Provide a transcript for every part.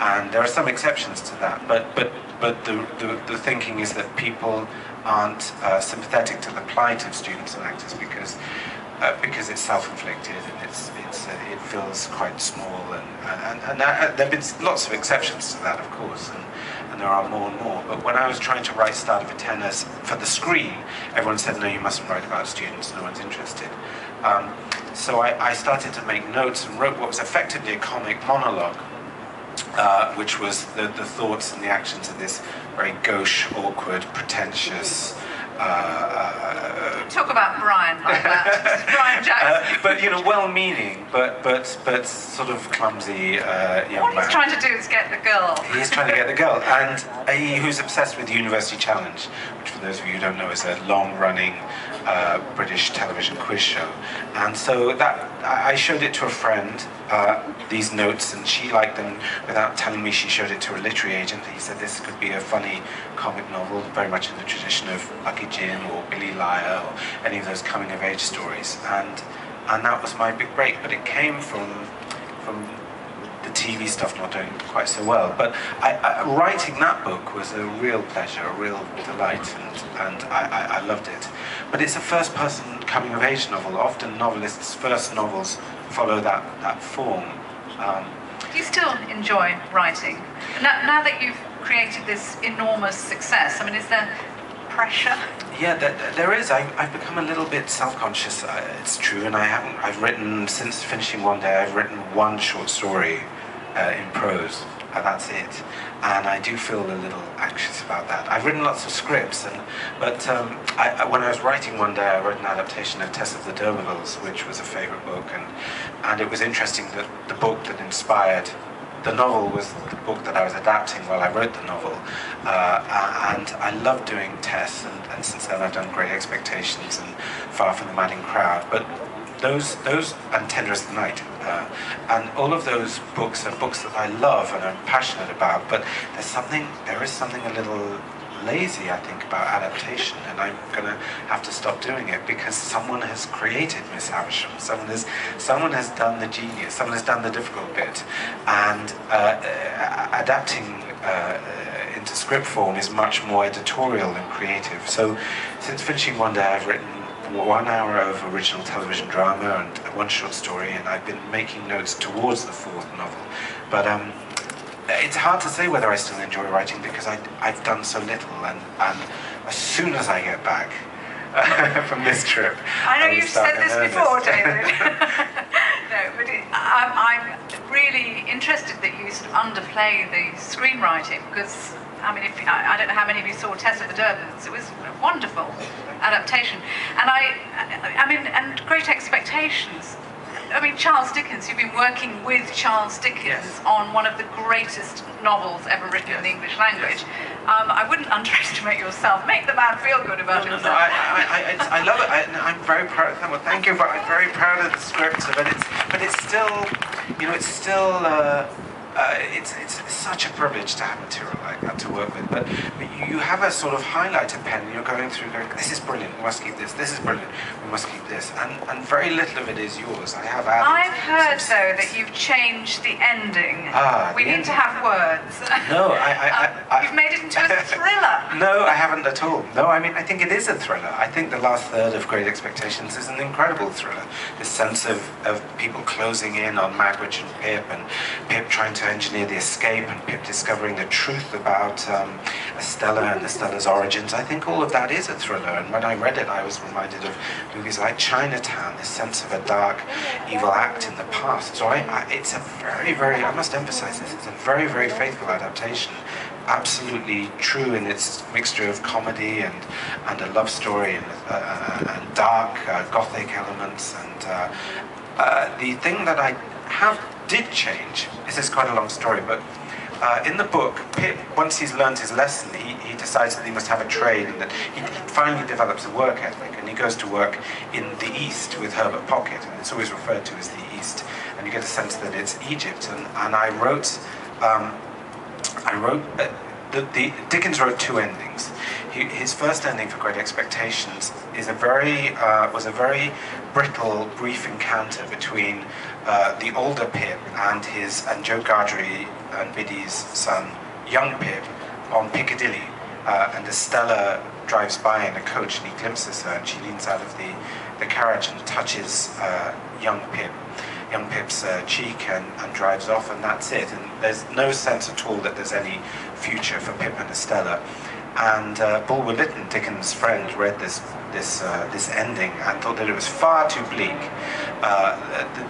And there are some exceptions to that, but the thinking is that people aren't sympathetic to the plight of students and actors because it's self-inflicted and it feels quite small, and there have been lots of exceptions to that, of course, and there are more and more. But when I was trying to write Start of a Tenor for the screen, everyone said, no, you mustn't write about students, no one's interested. So I started to make notes and wrote what was effectively a comic monologue, which was the thoughts and the actions of this very gauche, awkward, pretentious... Talk about Brian like that. Brian Jackson. But, you know, well-meaning, but sort of clumsy young man. What he's trying to do is get the girl. He's trying to get the girl. And who's obsessed with the University Challenge, which for those of you who don't know is a long-running British television quiz show. And so I showed it to a friend, these notes, and she liked them. Without telling me, she showed it to a literary agent. He said this could be a funny comic novel, very much in the tradition of Lucky Jim or Billy Liar or any of those coming-of-age stories. And that was my big break. But it came from the TV stuff not doing quite so well. But writing that book was a real pleasure, a real delight, and I loved it. But it's a first-person coming-of-age novel. Often novelists' first novels follow that form. Do you still enjoy writing? Now that you've created this enormous success, I mean, is there pressure? Yeah, there is. I've become a little bit self-conscious, it's true, and I've written, since finishing One Day, I've written one short story in prose, and that's it. And I do feel a little anxious about that. I've written lots of scripts, but when I was writing One Day, I wrote an adaptation of Tess of the D'Urbervilles, which was a favourite book, and it was interesting that the book that inspired the novel was the book that I was adapting while I wrote the novel, and I love doing Tess, and since then I've done Great Expectations and Far From the Madding Crowd, but those and Tender as the Night, and all of those books are books that I love and I'm passionate about, but there is something a little lazy, I think, about adaptation, and I'm going to have to stop doing it because someone has created Miss Havisham, someone has done the genius, someone has done the difficult bit, and adapting into script form is much more editorial and creative. So since finishing One Day, I've written 1 hour of original television drama and one short story, and I've been making notes towards the fourth novel. But it's hard to say whether I still enjoy writing because I've done so little, and as soon as I get back from this trip... I know you've said this before, David. No, but I'm really interested that you sort of underplay the screenwriting, because I mean, I don't know how many of you saw Tess of the D'Urbervilles. It was a wonderful adaptation, and I mean, and Great Expectations. I mean, Charles Dickens, you've been working with Charles Dickens on one of the greatest novels ever written in the English language. I wouldn't underestimate yourself. Make the man feel good about himself. No, I love it. I'm very proud of that. Well, thank you. I'm very proud of the script, but it's still, you know, it's still. It's such a privilege to have material like that to work with, but you have a sort of highlighter pen and you're going, this is brilliant, we must keep this, this is brilliant, we must keep this, and very little of it is yours. I've heard, though, that you've changed the ending. We need to have words. No, you've made it into a thriller. No, I haven't at all. No, I mean, I think it is a thriller. I think the last third of Great Expectations is an incredible thriller. This sense of people closing in on Magwitch and Pip trying to engineer the escape, and Pip discovering the truth about Estella and Estella's origins. I think all of that is a thriller, and when I read it I was reminded of movies like Chinatown, this sense of a dark, evil act in the past. So it's a very, very, I must emphasize this, it's a very, very faithful adaptation. Absolutely true in its mixture of comedy and a love story and dark gothic elements. And the thing that I did change, this is quite a long story, but in the book, Pip, once he's learned his lesson, he decides that he must have a trade, and that he finally develops a work ethic, and he goes to work in the East with Herbert Pocket, and it's always referred to as the East, and you get a sense that it's Egypt. And I wrote Dickens wrote two endings. His first ending for Great Expectations is was a very brittle, brief encounter between the older Pip and Joe Gargery and Biddy's son, young Pip, on Piccadilly. And Estella drives by in a coach and he glimpses her and she leans out of the carriage and touches young Pip's cheek and drives off, and that's it. And there's no sense at all that there's any future for Pip and Estella. And Bulwer Lytton, Dickens' friend, read this ending and thought that it was far too bleak.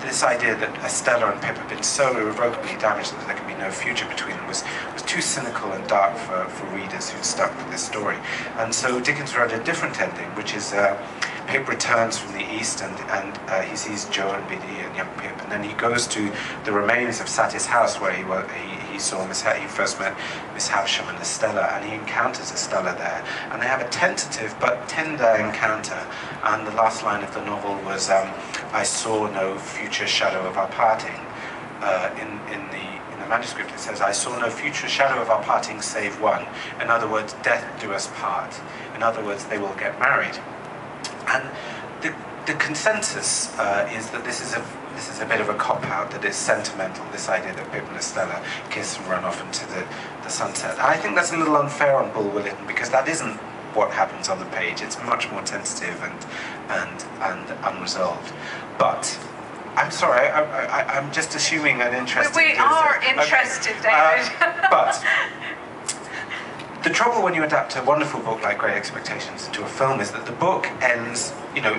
This idea that Estella and Pip have been so irrevocably damaged that there can be no future between them was too cynical and dark for readers who stuck with this story. And so Dickens wrote a different ending, which is Pip returns from the east and he sees Joe and Biddy and young Pip, and then he goes to the remains of Satie's house where he first met Miss Havisham and Estella, and he encounters Estella there, and they have a tentative but tender encounter. And the last line of the novel was, "I saw no future shadow of our parting." In the manuscript it says, "I saw no future shadow of our parting save one." In other words, death do us part. In other words, they will get married. And the consensus is that this is a bit of a cop-out, that it's sentimental, this idea that Pip and Estella kiss and run off into the sunset. And I think that's a little unfair on Bulwer Lytton, because that isn't what happens on the page. It's much more tentative and unresolved. But I'm sorry, I'm just assuming an interest. We are interested, David. But the trouble when you adapt a wonderful book like Great Expectations into a film is that the book ends,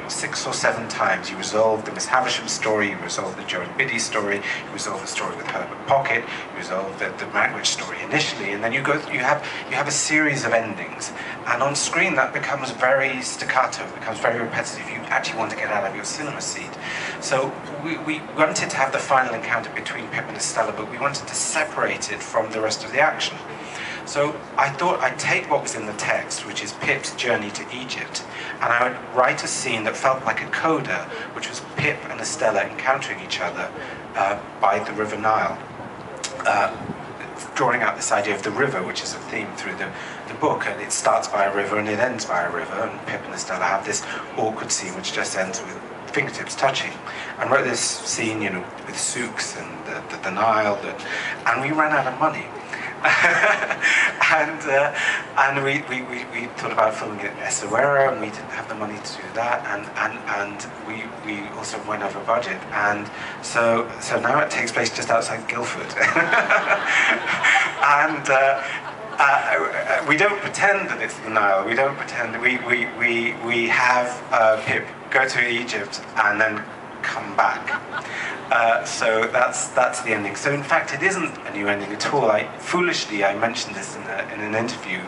6 or 7 times. You resolve the Miss Havisham story, you resolve the Joe and Biddy story, you resolve the story with Herbert Pocket, you resolve the Magwitch story initially, and then you have a series of endings. And on screen that becomes very staccato, it becomes very repetitive. You actually want to get out of your cinema seat. So we wanted to have the final encounter between Pip and Estella, but we wanted to separate it from the rest of the action. So I thought I'd take what was in the text, which is Pip's journey to Egypt, and I would write a scene that felt like a coda, which was Pip and Estella encountering each other by the River Nile, drawing out this idea of the river, which is a theme through the book. And it starts by a river and it ends by a river, and Pip and Estella have this awkward scene which just ends with fingertips touching. And wrote this scene, with souks and the Nile, and we ran out of money. and we thought about filming it in Essaouira, and we didn't have the money to do that, and we also went over budget, and so now it takes place just outside Guildford. And we don't pretend that it's the Nile. We don't pretend. We have Pip go to Egypt and then come back. So that's the ending. So in fact, it isn't a new ending at all. Foolishly, I mentioned this in an interview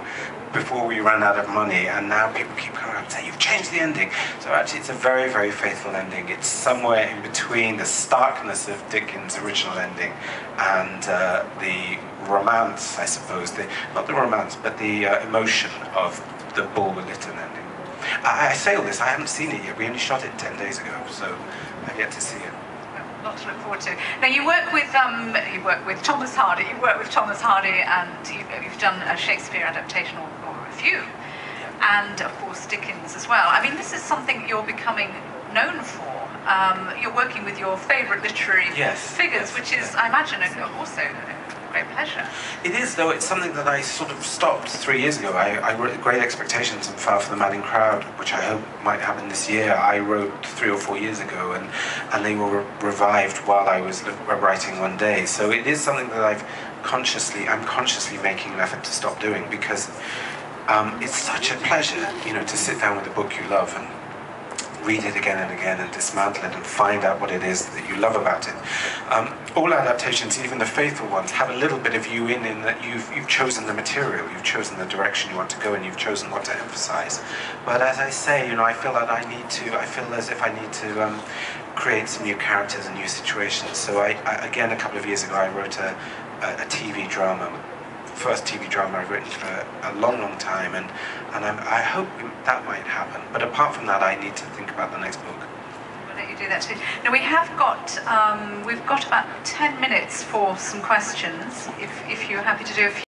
before we ran out of money, and now people keep coming up and saying, "You've changed the ending." So actually, it's a very, very faithful ending. It's somewhere in between the starkness of Dickens' original ending and the romance, I suppose. Not the romance, but the emotion of the Bulwer Lytton ending. I say all this, I haven't seen it yet. We only shot it 10 days ago, so I've yet to see it. Lot to look forward to. Now you work with Thomas Hardy. You work with Thomas Hardy, and you've done a Shakespeare adaptation or a few, and of course Dickens as well. I mean, this is something you're becoming known for. You're working with your favourite literary figures, which is, I imagine, also a great pleasure. It is, though. It's something that I sort of stopped 3 years ago. I wrote Great Expectations and File for the Madding Crowd, which I hope might happen this year. I wrote 3 or 4 years ago, and they were revived while I was writing one day. So it is something that I'm consciously making an effort to stop doing, because it's such a pleasure, to sit down with a book you love and read it again and again and dismantle it and find out what it is that you love about it. All adaptations, even the faithful ones, have a little bit of you in that you've chosen the material, you've chosen the direction you want to go, and you've chosen what to emphasize. But as I say, I feel that I feel as if I need to create some new characters and new situations. So again, a couple of years ago, I wrote a TV drama. First TV drama I've written for a long, long time, and I hope that might happen. But apart from that, I need to think about the next book. We'll let you do that too. Now we've got about 10 minutes for some questions. If you're happy to do a few.